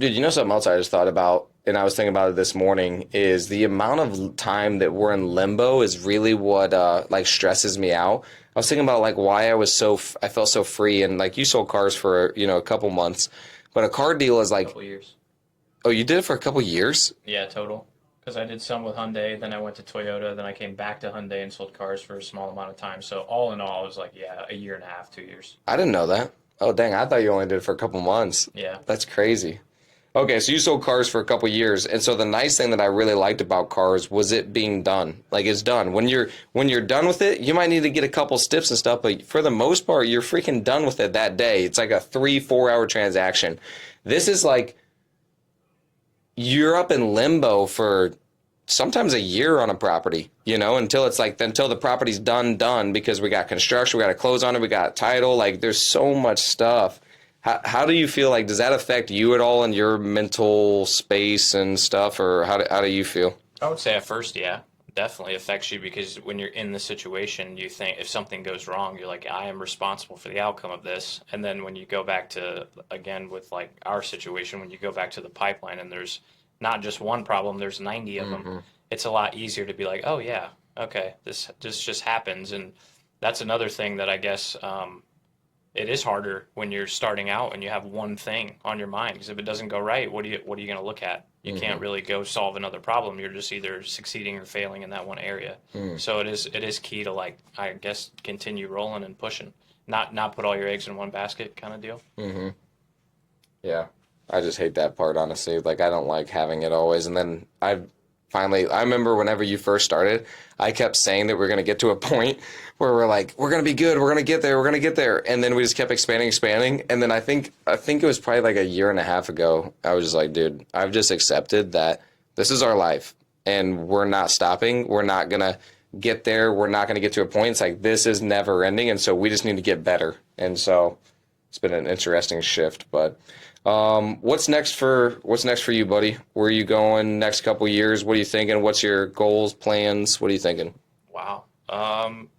Dude, you know something else I just thought about, and I was thinking about it this morning, is the amount of time that we're in limbo is really what like stresses me out. I was thinking about like why I felt so free, and like you sold cars for, a couple months, but a car deal is like, Couple years. oh, you did it for a couple years? Yeah, total. Because I did some with Hyundai, then I went to Toyota, then I came back to Hyundai and sold cars for a small amount of time. So all in all, it was like, yeah, a year and a half, 2 years. I didn't know that. Oh, dang, I thought you only did it for a couple months. Yeah. That's crazy. Okay, so you sold cars for a couple years, and so the nice thing that I really liked about cars was it being done. Like it's done. When you're done with it, you might need to get a couple stips and stuff, but for the most part, you're freaking done with it that day. It's like a 3-4 hour transaction. This is like you're up in limbo for sometimes a year on a property, until the property's done because we got construction, we got to close on it, we got title, like there's so much stuff. How do you feel like, does that affect you at all in your mental space and stuff, or how do you feel? I would say at first, yeah, definitely affects you because when you're in the situation, you think if something goes wrong, you're like, I am responsible for the outcome of this. And then when you go back to, again, with like our situation, when you go back to the pipeline and there's not just one problem, there's 90 of them, it's a lot easier to be like, oh, yeah, okay, this just happens. And that's another thing that I guess it is harder when you're starting out and you have one thing on your mind because if it doesn't go right, what are you going to look at? You can't really go solve another problem. You're just either succeeding or failing in that one area. So it is key to like I guess continue rolling and pushing, not put all your eggs in one basket kind of deal. Yeah. I just hate that part, honestly. Like, I don't like having it always. And then I remember whenever you first started, I kept saying that we're going to get to a point where we're like, we're going to be good. We're going to get there. We're going to get there. And then we just kept expanding. And then I think it was probably like a year and a half ago. I was just like, dude, I've just accepted that this is our life and we're not stopping. We're not going to get there. We're not going to get to a point. It's like, this is never ending. And so we just need to get better. And so it's been an interesting shift, but what's next for you, buddy? Where are you going next couple years? What are you thinking? What's your goals, plans? What are you thinking? Wow.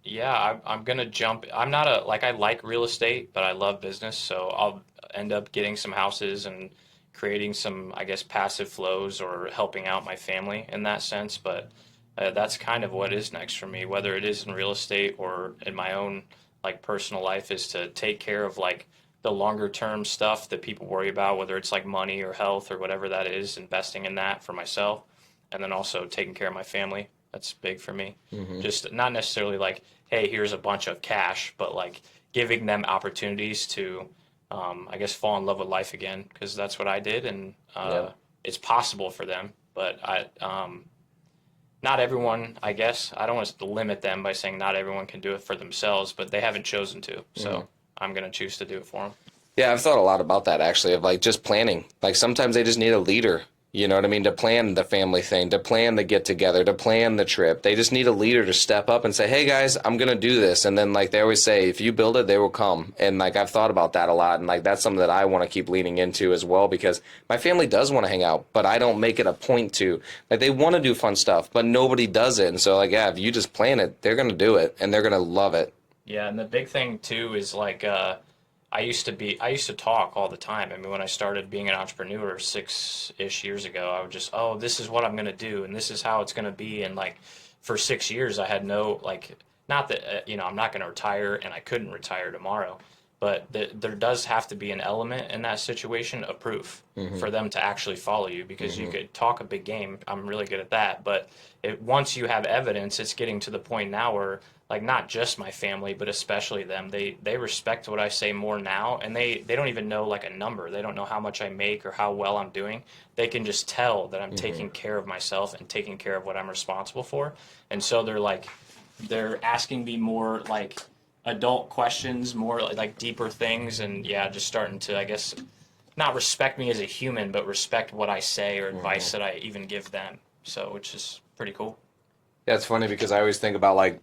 Yeah, I'm gonna jump. I'm not I like real estate, but I love business, so I'll end up getting some houses and creating some, I guess, passive flows or helping out my family in that sense. But that's kind of what is next for me, whether it is in real estate or in my own like personal life, is to take care of like the longer term stuff that people worry about, whether it's like money or health or whatever that is, investing in that for myself, and then also taking care of my family. That's big for me. Just not necessarily like, hey, here's a bunch of cash, but like giving them opportunities to, I guess, fall in love with life again, because that's what I did, and Yeah. it's possible for them. But not everyone, I guess, I don't want to limit them by saying not everyone can do it for themselves, but they haven't chosen to. So I'm going to choose to do it for them. Yeah, I've thought a lot about that actually, of like just planning. Like sometimes they just need a leader, you know what I mean, to plan the family thing, to plan the get together, to plan the trip. They just need a leader to step up and say, hey guys, I'm going to do this. And then like they always say, if you build it, they will come. And like I've thought about that a lot. And like that's something that I want to keep leaning into as well, because my family does want to hang out, but I don't make it a point to. Like they want to do fun stuff, but nobody does it. And so like, yeah, if you just plan it, they're going to do it and they're going to love it. Yeah, and the big thing too is like I used to talk all the time. I mean, when I started being an entrepreneur 6-ish years ago, I would just, oh, this is what I'm going to do and this is how it's going to be. And like for 6 years, I had no, like, not that, I'm not going to retire and I couldn't retire tomorrow, but there does have to be an element in that situation of proof for them to actually follow you, because you could talk a big game. I'm really good at that. But once you have evidence, it's getting to the point now where, like, not just my family, but especially them, they respect what I say more now, and they don't even know like a number. They don't know how much I make or how well I'm doing. They can just tell that I'm taking care of myself and taking care of what I'm responsible for. And so they're asking me more like adult questions, more like deeper things, and yeah, just starting to, I guess, not respect me as a human, but respect what I say or advice that I even give them. So, which is pretty cool. Yeah, it's funny because I always think about like,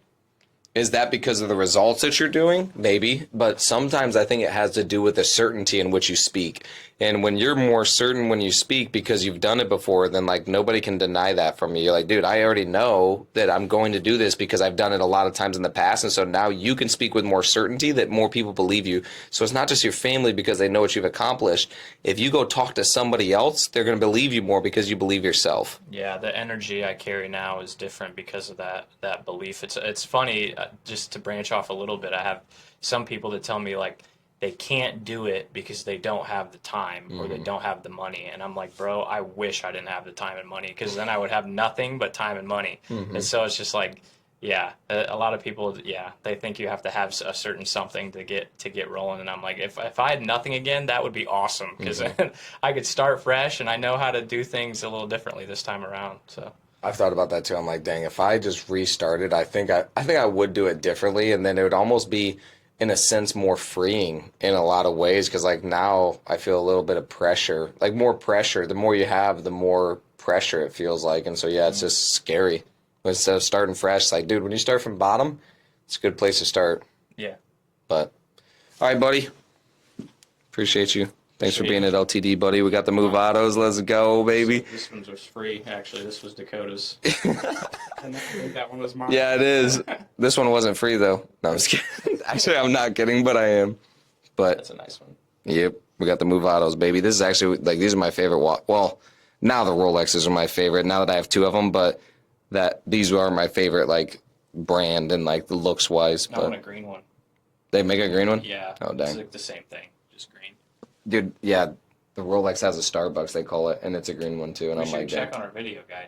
is that because of the results that you're doing? Maybe. But sometimes I think it has to do with the certainty in which you speak. And when you're more certain when you speak because you've done it before, then like nobody can deny that from you. You're like, dude, I already know that I'm going to do this because I've done it a lot of times in the past. And so now you can speak with more certainty that more people believe you. So it's not just your family because they know what you've accomplished. If you go talk to somebody else, they're going to believe you more because you believe yourself. Yeah, the energy I carry now is different because of that belief. It's funny, just to branch off a little bit. I have some people that tell me like they can't do it because they don't have the time or they don't have the money, and I'm like, bro, I wish I didn't have the time and money because then I would have nothing but time and money. And so it's just like, yeah, a lot of people, yeah, they think you have to have a certain something to get rolling, and I'm like, if I had nothing again, that would be awesome because then I could start fresh, and I know how to do things a little differently this time around. So I've thought about that too. I'm like, dang, if I just restarted, I think I would do it differently, and then it would almost be, in a sense, more freeing in a lot of ways. Because like now, I feel a little bit of pressure, like more pressure. The more you have, the more pressure it feels like, and so yeah, it's just scary. Instead of starting fresh, it's like, dude, when you start from bottom, it's a good place to start. yeah, But all right, buddy, appreciate you. Thanks for Sweet. being at LTD, buddy. We got the Movados. Let's go, baby. this one was free. Actually, this was Dakota's, and I think that one was mine. Yeah, it is. This one wasn't free, though. No, I'm just kidding. Actually, I'm not kidding, but I am. But, That's a nice one. yep, we got the Movados, baby. This is actually, like, these are my favorite. Well, now the Rolexes are my favorite, now that I have two of them, but these are my favorite, like, brand and, like, the looks-wise. I want a But green one. they make a green one? Yeah. Oh, It's dang. like the same thing, just green. Dude, yeah, the Rolex has a Starbucks, they call it, and it's a green one, too. And We I'm should like, check dang. on our video guide.